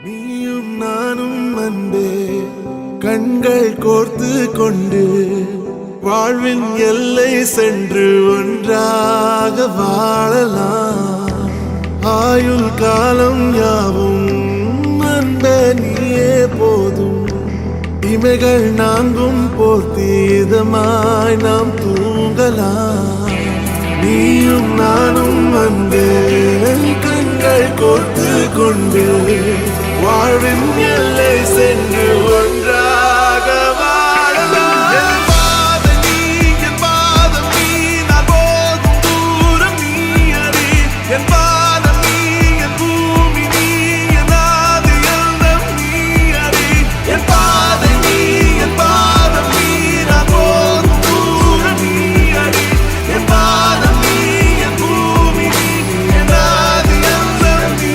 நீயும் நானும் அன்பே கண்கள் கோர்த்து கொண்டு வாழ்வின் எல்லை சென்று ஒன்றாக வாழலாம். ஆயுள் காலம் யாவும் அன்பே நீயே போதும். இமைகள் நான்கும் போர்த்தி இதமாய் நாம் தூங்கலாம். நீயும் நானும் அன்பே கண்கள் கோர்த்து கொண்டு வாழ்வின் எல்லை சென்று ஒன்றாக வாழலாம். என் பாதம் நீ, என் பாதம் நீ, நான் போகும் தூரம் நீ அறி. என் பாதம் நீ, என் பூமி நீ, என் ஆதி எல்லாம் நீ அறி. என் பாதம் நீ, என் பாதம் நீ, நான் போகும் தூரம் நீ அறி. என் பாதம் நீ, என் பூமி நீ, என் ஆதி எல்லாம் நீ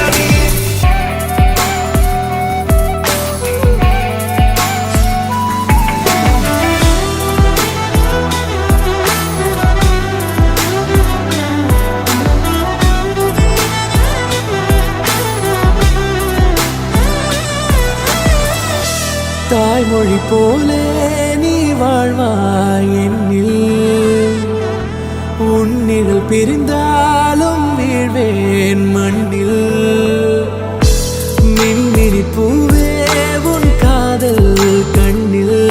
அறி. தாய்மொழி போலே நீ வாழ்வாய் என்னில். உன்னில் பிரிந்தாலும் வீழ்வேன் மண்ணில். மின்மினி பூவே உன் காதல் கண்ணில்.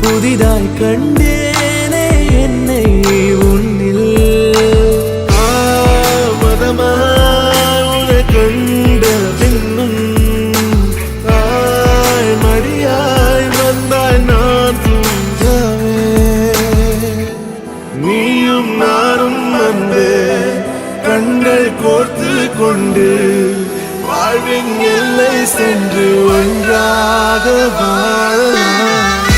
புதிதாய் கண்டேனே என்னை உன்னில். தாமதமாய் உன்னை கண்ட பின்னும் மடியாய் வந்தாய் நான் தூங்கவே. நீயும் நானும் அன்பே கண்கள் கோர்த்து கொண்டு வாழ்வின் எல்லை சென்று ஒன்றாக வாழலாம்.